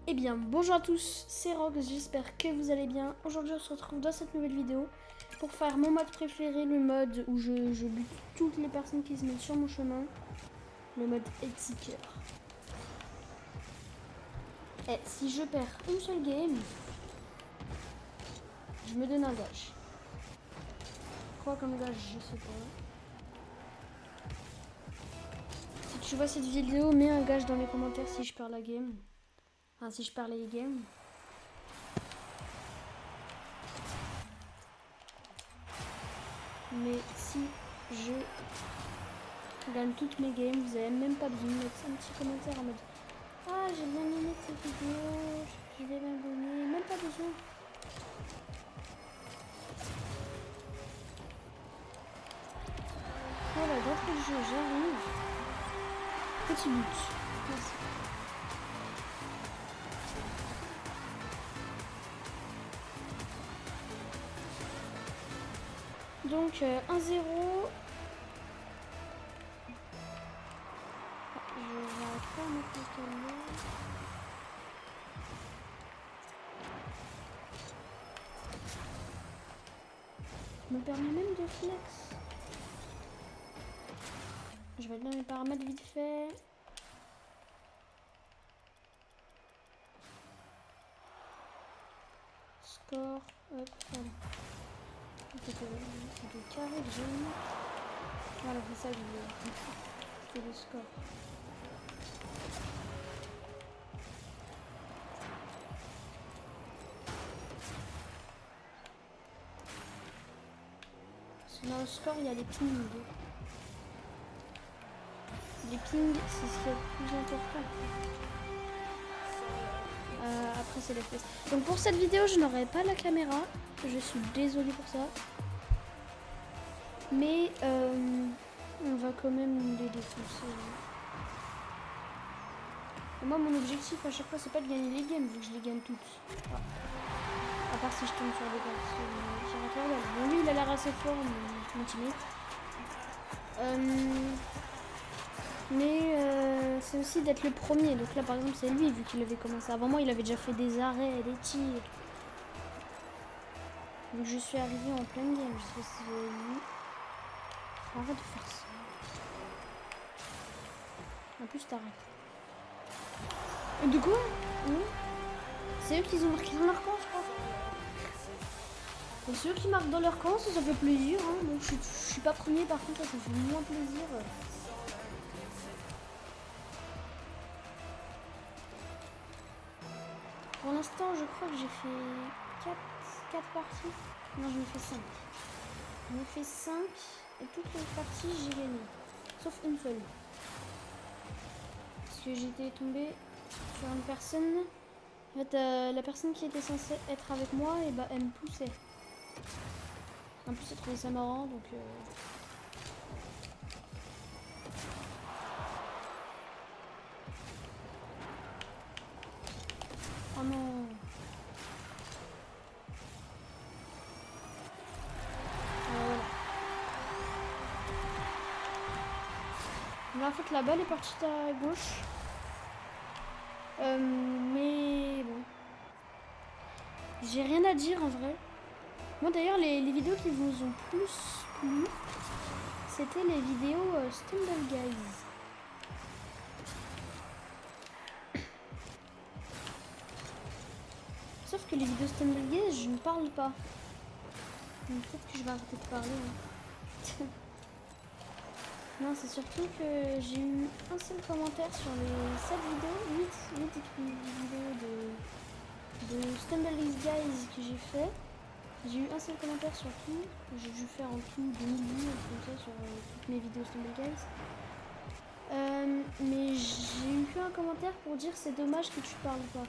Eh bien, bonjour à tous, c'est Rox, j'espère que vous allez bien. Aujourd'hui, on se retrouve dans cette nouvelle vidéo pour faire mon mode préféré, le mode où je bute toutes les personnes qui se mettent sur mon chemin, le mode Headseeker. Et si je perds une seule game, je me donne un gage. Quoi comme gage, je sais pas. Si tu vois cette vidéo, mets un gage dans les commentaires si je perds la game. Enfin, si je perds les games. Mais si je gagne toutes mes games, vous n'avez même pas besoin de mettre un petit commentaire en mode ah, j'ai bien aimé cette vidéo, je vais m'abonner, même pas besoin. Voilà, d'entrée de jeu, j'arrive. Petit but. Merci. Donc 1-0. Je vais pas mettre le tableau. Me permet même de flex. Je vais être dans les paramètres vite fait. Score, hop, voilà. C'est le carré que j'ai mis. Voilà, c'est ça que je voulais. C'est le score. Dans le score, il y a les pings. Les pings, c'est ce qui est le plus important. Après, c'est les FPS. Donc pour cette vidéo, je n'aurai pas la caméra. Je suis désolée pour ça. Mais on va quand même les défoncer. Et moi, mon objectif à chaque fois, c'est pas de gagner les games, vu que je les gagne toutes. Ah. À part si je tombe sur des personnes. Bon, lui, il a l'air assez fort, mon teammate. Mais c'est aussi d'être le premier. Donc là, par exemple, c'est lui, vu qu'il avait commencé avant moi, il avait déjà fait des arrêts, des tirs. Donc je suis arrivée en plein game. Je sais pas si vous avez vu. Arrête de faire ça. En plus, t'arrêtes. De quoi? Oui. C'est eux qui ont marqué dans leur camp, je crois. Et ceux qui marquent dans leur camp, ça fait plaisir. Hein. Donc je suis pas premier, par contre, ça fait moins plaisir. Pour l'instant, je crois que j'ai fait 4 parties. Non, j'en ai fait 5. J'en ai fait 5 et toutes les parties, j'ai gagné. Sauf une seule. Parce que j'étais tombée sur une personne. En fait, la personne qui était censée être avec moi, et bah, elle me poussait. En plus, elle trouvait ça marrant, donc... Oh non. Voilà. Là, en fait, la balle est partie à gauche. Mais bon. J'ai rien à dire en vrai. Moi d'ailleurs, les vidéos qui vous ont plus plu, c'était les vidéos Stumble Guys. Sauf que les vidéos Stumble Guys, je ne parle pas. Donc peut-être que je vais arrêter de parler. Hein. Non, c'est surtout que j'ai eu un seul commentaire sur les 7 vidéos, 8 vidéos de Stumble Guys que j'ai fait. J'ai eu un seul commentaire sur tout. J'ai dû faire en tout 2000 vues comme ça sur toutes mes vidéos Stumble Guys. Mais j'ai eu qu'un commentaire pour dire c'est dommage que tu parles pas.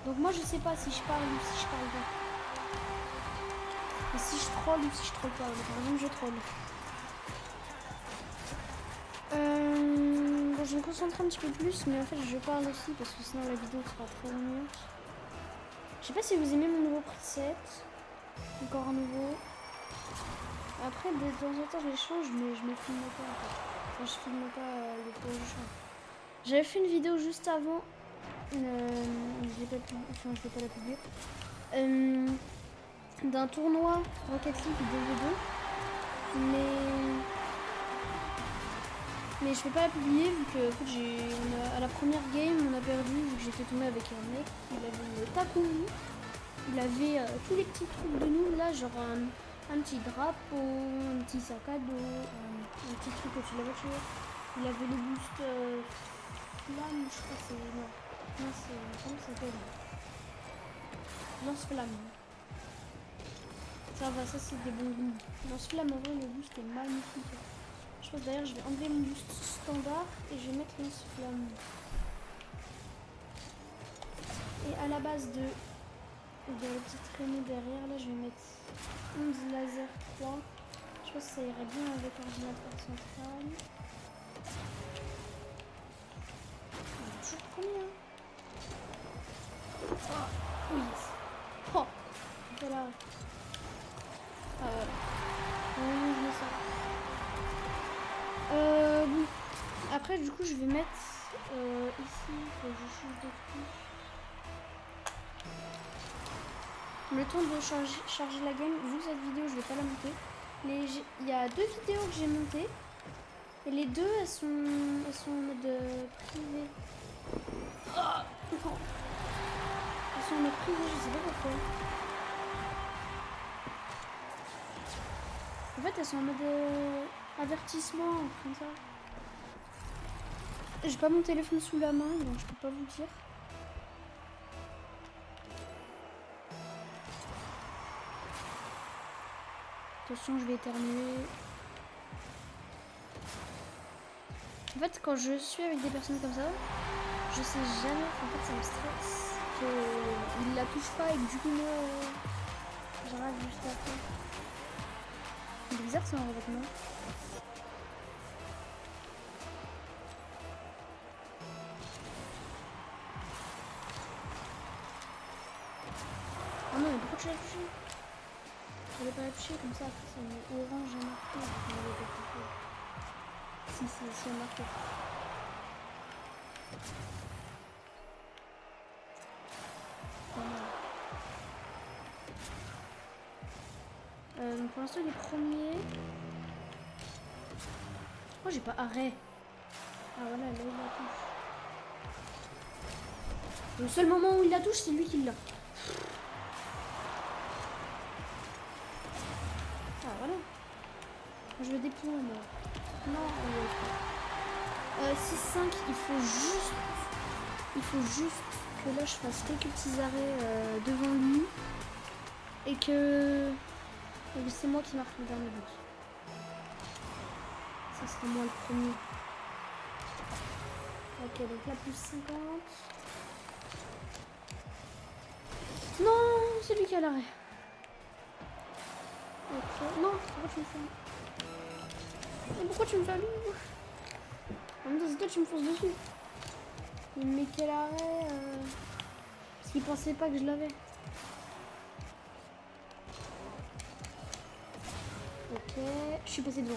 Donc moi je sais pas si je parle ou si je parle pas. Et si je troll ou si je troll pas. Par exemple je troll. Bon, je vais me concentrer un petit peu plus, mais en fait je parle aussi parce que sinon la vidéo sera trop longue. Je sais pas si vous aimez mon nouveau preset. Encore un nouveau. Après de temps en temps je les change, mais je me filme pas en fait. Enfin, je filme pas les fois où je change. J'avais fait une vidéo juste avant Je l'ai pas publié, enfin je vais pas la publier. D'un tournoi Rocket League 2v2. Mais je vais pas la publier vu que en fait, à la première game on a perdu vu que j'étais tombée avec un mec. Il avait une Takumi. Il avait tous les petits trucs de nous là, genre un petit drapeau, un petit sac à dos, un petit truc au-dessus de la voiture. Il avait le boost flamme, je crois que c'est. Non, c'est. Comment ça s'appelle? Lance-flamme. Ça va, ça c'est des bons goûts. Lance-flamme, en vrai, le boost est magnifique. Je pense d'ailleurs, je vais enlever mon boost standard et je vais mettre lance-flamme. Et à la base de la petite traînée derrière, là, je vais mettre 11 laser 3. Je pense que ça irait bien avec l'ordinateur central. Toujours premier, hein. Oh, oui. Oh, voilà. Ah ouais. Oui, je mets ça. Bon. Après, du coup, je vais mettre ici, faut que je change de truc. Le temps de charger la game, vu que cette vidéo, je vais pas la monter. Il y a 2 vidéos que j'ai montées. Et les deux, elles sont en mode privé. Oh, non. Elles sont en mode privé, je sais pas pourquoi. En fait, elles sont en mode avertissement, comme ça. J'ai pas mon téléphone sous la main, donc je peux pas vous dire. Attention, je vais éternuer. En fait, quand je suis avec des personnes comme ça, je sais jamais, en fait, ça me stresse qu'ils la touchent pas et que du coup, moi, j'arrive juste après. C'est bizarre ça, en fait, non? Ah non, mais pourquoi tu l'as touché? Je l'ai pas touché comme ça, après ça met orange à marquer. Si, c'est marqué. Pour l'instant, les premiers. Oh, j'ai pas arrêt. Ah voilà, là il la touche. Le seul moment où il la touche, c'est lui qui l'a. Ah voilà. Je veux des points moi. Non, 6-5, il faut juste que là je fasse quelques petits arrêts devant lui et que c'est moi qui marque le dernier but. Ça sera moi le premier. Ok, donc là plus 50. Non, c'est lui qui a l'arrêt. Ok, non, pourquoi tu me fais? Mais pourquoi tu me fais à lui? En même temps, c'est toi tu me fonces dessus. Il me met quel arrêt parce qu'il pensait pas que je l'avais. Ok, je suis passé devant.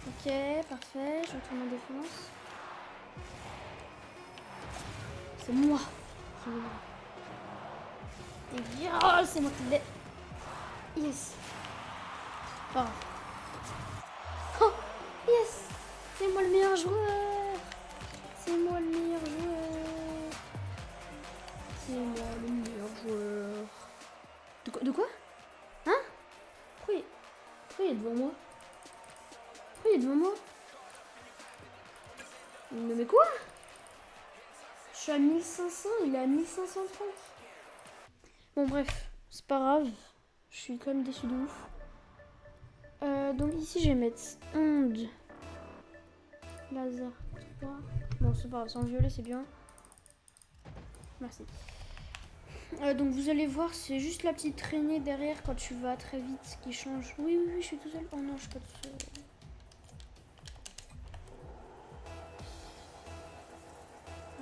Ok, parfait, je retourne en défense. C'est moi. Et oh, c'est moi qui l'ai. Yes. Oh. Oh, yes. C'est moi le meilleur joueur. C'est moi le meilleur joueur. C'est moi le meilleur joueur. De quoi? Hein? Pourquoi il est devant moi? Pourquoi il est devant moi? Mais quoi? Je suis à 1500, il est à 1530. Bon bref, c'est pas grave. Je suis quand même déçue de ouf. Donc ici je vais mettre onde. Laser 3. Bon c'est pas grave, c'est en violet, c'est bien. Merci. Donc vous allez voir, c'est juste la petite traînée derrière quand tu vas très vite qui change. Oui, je suis tout seul. Oh non, je suis pas tout seul.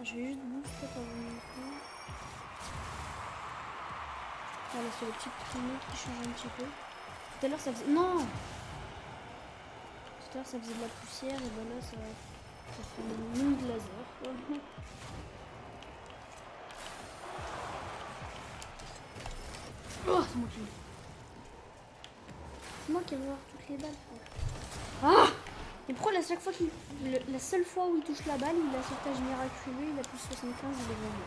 Je vais juste booster pour vous montrer. Voilà, c'est la petite traînée qui change un petit peu. Tout à l'heure ça faisait... Non! Tout à l'heure ça faisait de la poussière et voilà, ça fait Oh, c'est moi qui ai. C'est moi qui ai voir toutes les balles, frère. Ah! Et pourquoi la seule fois où il touche la balle, il a sauvetage miraculeux, il a plus 75, il est vraiment.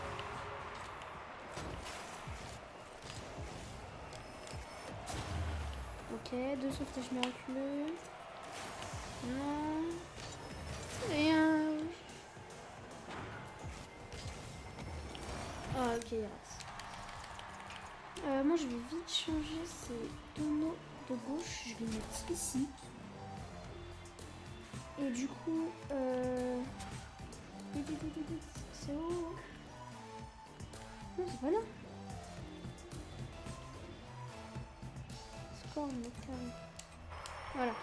Ok, 2 sauvetages miraculeux. Non. Rien. Ah, ok, il reste. Moi, je vais vite changer ces tonneaux de gauche. Je vais les mettre ici. Et du coup, c'est où? Non, c'est pas là. Score, voilà.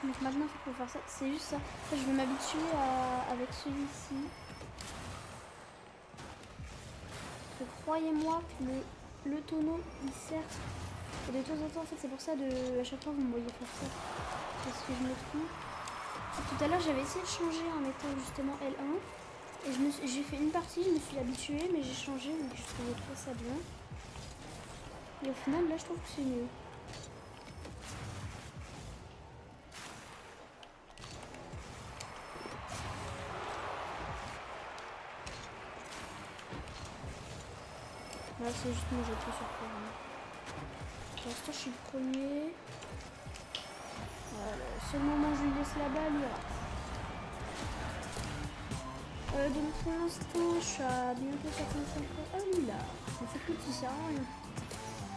Donc maintenant, il faut faire ça. C'est juste ça. Je vais m'habituer avec celui-ci. Parce que croyez-moi que le tonneau, il sert. Et de temps en temps, en fait, c'est pour ça à chaque fois, vous me voyez faire ça. Parce que je me trompe. Tout à l'heure, j'avais essayé de changer en mettant justement L1. Et j'ai fait une partie, je me suis habituée, mais j'ai changé, donc je trouvais ça bien. Et au final, là, je trouve que c'est mieux. Là, c'est juste moi, j'appuie sur le programme. Pour l'instant, je suis le premier. Voilà. Seul moment où je lui laisse la balle, il rate. Donc pour l'instant, je suis à bientôt 65 ans. Ah oui, là, il fait petit, ça sert à rien.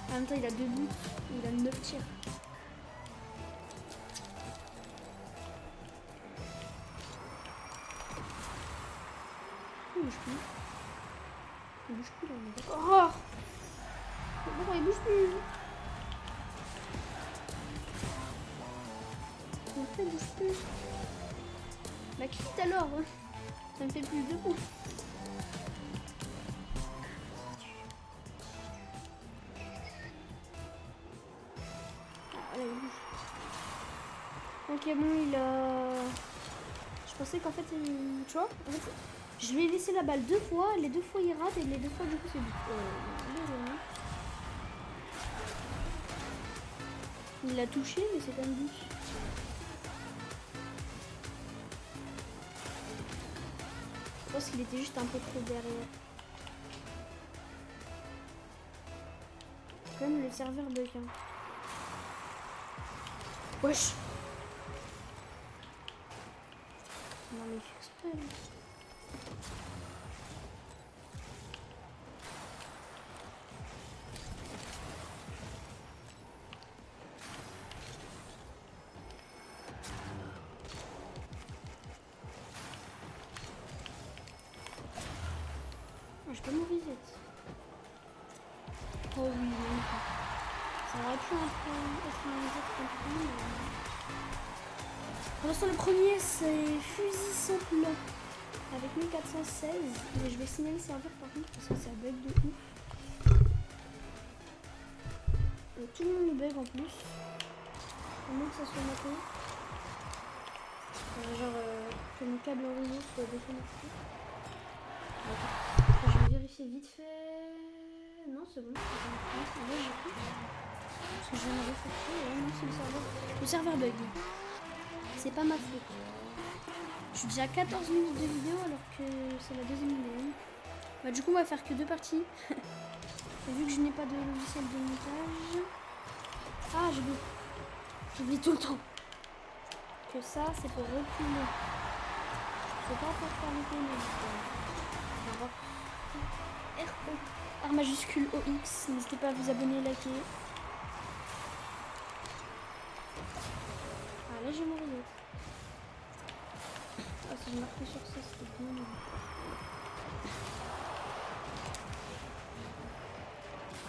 En même temps, il a 2 buts, il a 9 tirs. Il bouge plus. Il bouge plus là, on est d'accord. Oh, pourquoi il bouge plus? Pourquoi il bouge plus? Bah quitte alors, hein. Ça me fait plus de points. Ah là, il bouge. Ok, bon, il a... Je pensais qu'en fait, tu vois, en fait, je lui ai laissé la balle 2 fois, les 2 fois il rate et les 2 fois du coup c'est but. Il l'a touché, mais c'est un but. Je pense qu'il était juste un peu trop derrière. Comme le serveur bug. Hein. Wesh. Non mais fixe pas là. Je peux me reset. Oh oui, non. Ça aurait pu être un reset compliqué. Pour l'instant, le premier c'est fusil simple avec 1416. Mais je vais signaler le serveur par contre parce que ça bug de ouf. Tout le monde bug en plus. Au moins que ça soit maté. Que mon câble réseau soit déconnecté. Je vais vérifier vite fait. Non, c'est bon. Là, j'ai pris. Parce que je viens de refacturer. Ouais, non, c'est le serveur. Le serveur bug. C'est pas ma faute. Je suis déjà à 14 minutes de vidéo alors que c'est la deuxième vidéo. Bah, du coup, on va faire que 2 parties. Et vu que je n'ai pas de logiciel de montage. Ah, j'oublie tout le temps. Que ça, c'est pour reculer. Je peux pas encore faire reculer. R majuscule OX. N'hésitez pas à vous abonner, liker. Ah, là, j'ai mon réseau. Ah, si je marquais sur ça, c'était bien.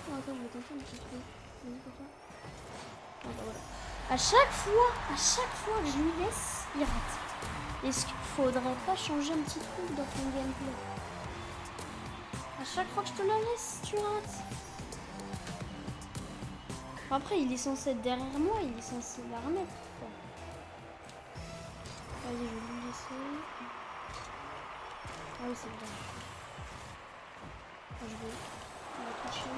Oh, attends, je vais tenter un petit truc. Vas-y, pour toi. Ah, bah voilà. À chaque fois que je lui laisse, il rate. Est-ce qu'il faudrait pas changer un petit truc dans ton gameplay? À chaque fois que je te la laisse, tu rates. Après, il est censé être derrière moi, il est censé la remettre. Vas-y, je vais lui laisser. Ah oui, c'est vrai. Ah, je vais... tricher là.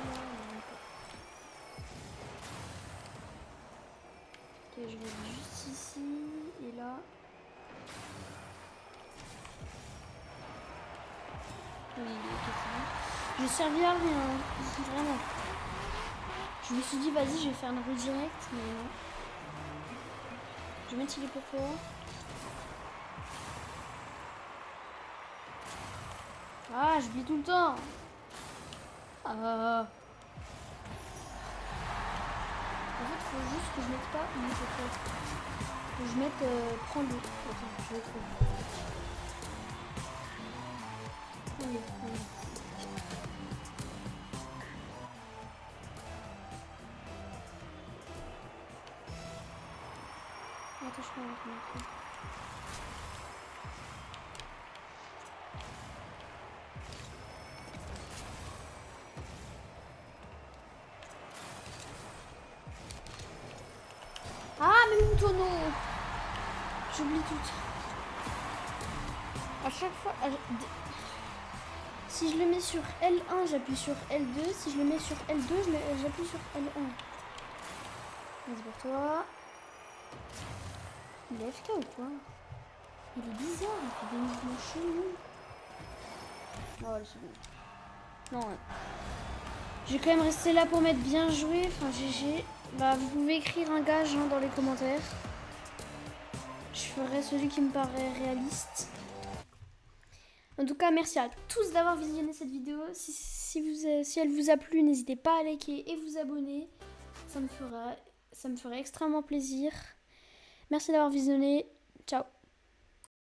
Ok, je vais juste ici et là. Oui, ok, c'est bon. Je servis à rien, vraiment. Je me suis dit, vas-y, je vais faire une redirect, mais non. Je vais mettre il est pour toi. Ah, j'oublie tout le temps. Ah. En fait, faut juste que je mette pas il est pour toi. Faut que je mette prends-le. Attends, je vais trouver. Oui, oui. Attends, je peux mettre. Ah, mais mon tonneau. J'oublie tout. À chaque fois... Si je le mets sur L1, j'appuie sur L2. Si je le mets sur L2, j'appuie sur L1. Vas-y pour toi. Il est AFK ou quoi? Il est bizarre, il fait des mouvements chelous. Oh, c'est bon. Non, ouais. Je vais quand même rester là pour mettre bien joué. Enfin, GG. Bah, vous pouvez écrire un gage dans les commentaires. Je ferai celui qui me paraît réaliste. En tout cas, merci à tous d'avoir visionné cette vidéo. Si elle vous a plu, n'hésitez pas à liker et vous abonner. Ça me ferait extrêmement plaisir. Merci d'avoir visionné. Ciao.